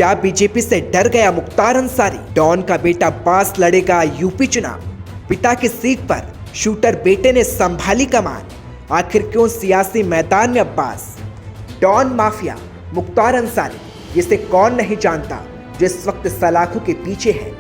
क्या बीजेपी से डर गया मुख्तार अंसारी? डॉन का बेटा अब्बास लड़ेगा यूपी चुनाव। पिता की सीट पर शूटर बेटे ने संभाली कमान। आखिर क्यों सियासी मैदान में अब्बास? डॉन माफिया मुख्तार अंसारी, जिसे कौन नहीं जानता, जो इस वक्त सलाखों के पीछे है।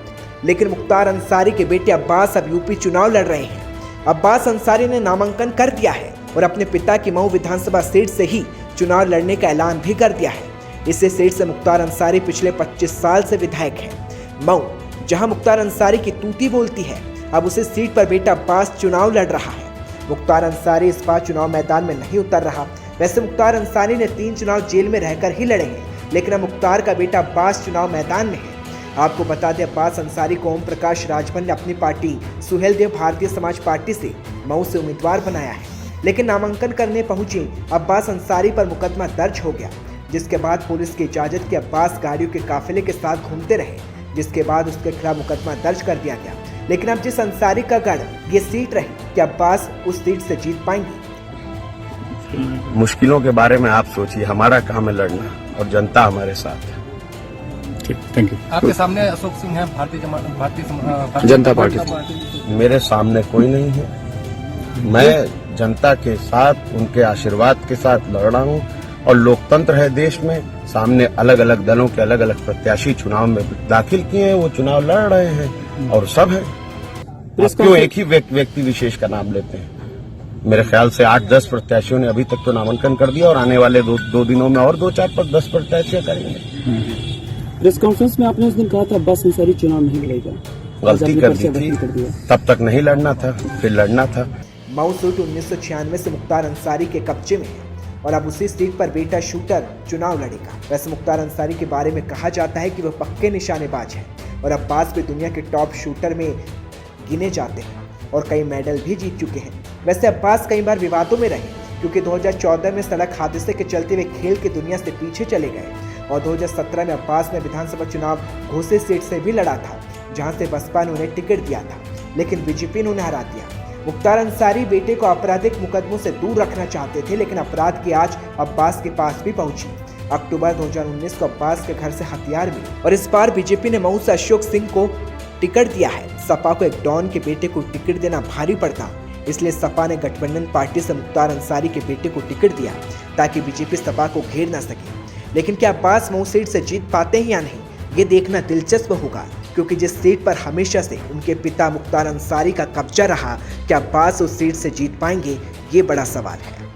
लेकिन मुख्तार अंसारी के बेटे अब्बास अब यूपी चुनाव लड़ रहे हैं। अब्बास अंसारी ने नामांकन कर दिया है और अपने पिता की मऊ विधानसभा सीट से ही चुनाव लड़ने का ऐलान भी कर दिया है। इसी सीट से मुख्तार अंसारी पिछले 25 साल से विधायक हैं। मऊ, जहां मुख्तार अंसारी की तूती बोलती है, अब उसी सीट पर बेटा अब्बास चुनाव लड़ रहा है। मुख्तार अंसारी इस बार चुनाव मैदान में नहीं उतर रहा। वैसे मुख्तार अंसारी ने 3 चुनाव जेल में रहकर ही लड़े हैं, लेकिन अब मुख्तार का बेटा अब्बास चुनाव मैदान में है। आपको बता दें, अब्बास अंसारी को ओम प्रकाश राजभर ने अपनी पार्टी सुहेलदेव भारतीय समाज पार्टी से मऊ से उम्मीदवार बनाया है। लेकिन नामांकन करने पहुंचे अब्बास अंसारी पर मुकदमा दर्ज हो गया, जिसके बाद पुलिस की इजाजत के अब्बास गाड़ियों के काफिले के साथ घूमते रहे, जिसके बाद उसके खिलाफ मुकदमा दर्ज कर दिया गया। लेकिन अब जिस अंसारी का गढ़ ये सीट रही, क्या अब्बास उस सीट से जीत पाएंगे? मुश्किलों के बारे में आप सोचिए, हमारा काम है लड़ना और जनता हमारे साथ है। Thank you. आपके सामने अशोक सिंह है, भारतीय जनता पार्टी। मेरे सामने कोई नहीं है। मैं जनता के साथ, उनके आशीर्वाद के साथ लड़ रहा हूँ और लोकतंत्र है देश में। सामने अलग अलग दलों के अलग अलग प्रत्याशी चुनाव में दाखिल किए हैं, वो चुनाव लड़ रहे हैं और सब है। क्यों एक ही व्यक्ति विशेष का नाम लेते हैं? मेरे ख्याल से 8-10 प्रत्याशियों ने अभी तक तो नामांकन कर दिया और आने वाले दो दिनों में और 2-4-10 प्रत्याशी करेंगे। प्रेस कॉन्फ्रेंस में आपने उस दिन कहा था अब्बास अंसारी चुनाव नहीं लड़ेगा। गलती कर दी थी, तब तक नहीं लड़ना था, फिर लड़ना था। मऊ सीट 1996 से मुख्तार अंसारी के कब्जे में है और अब उसी सीट पर बेटा शूटर चुनाव लड़ेगा। वैसे मुख्तार अंसारी के बारे में कहा जाता है कि वह पक्के निशानेबाज हैं और अब्बास भी दुनिया के टॉप शूटर में गिने जाते हैं और कई मेडल भी जीत चुके हैं। वैसे अब्बास कई बार विवादों में रहे, क्योंकि 2014 में सड़क हादसे के चलते वे खेल की दुनिया से पीछे चले गए और 2017 में अब्बास ने विधानसभा चुनाव घोसे सीट से भी लड़ा था, जहां से बसपा ने उन्हें टिकट दिया था, लेकिन बीजेपी ने उन्हें हरा दिया। मुख्तार अंसारी बेटे को आपराधिक मुकदमों से दूर रखना चाहते थे, लेकिन अपराध की आंच अब्बास के पास भी पहुंची। अक्टूबर 2019 को अब्बास के घर से हथियार मिले और इस बार बीजेपी ने मऊ से अशोक सिंह को टिकट दिया है। सपा को एक डॉन के बेटे को टिकट देना भारी पड़ता, इसलिए सपा ने गठबंधन पार्टी से मुख्तार अंसारी के बेटे को टिकट दिया ताकि बीजेपी सपा को घेर ना सके। लेकिन क्या अब्बास मऊ सीट से जीत पाते हैं या नहीं, ये देखना दिलचस्प होगा, क्योंकि जिस सीट पर हमेशा से उनके पिता मुख्तार अंसारी का कब्जा रहा, क्या अब्बास उस सीट से जीत पाएंगे, ये बड़ा सवाल है।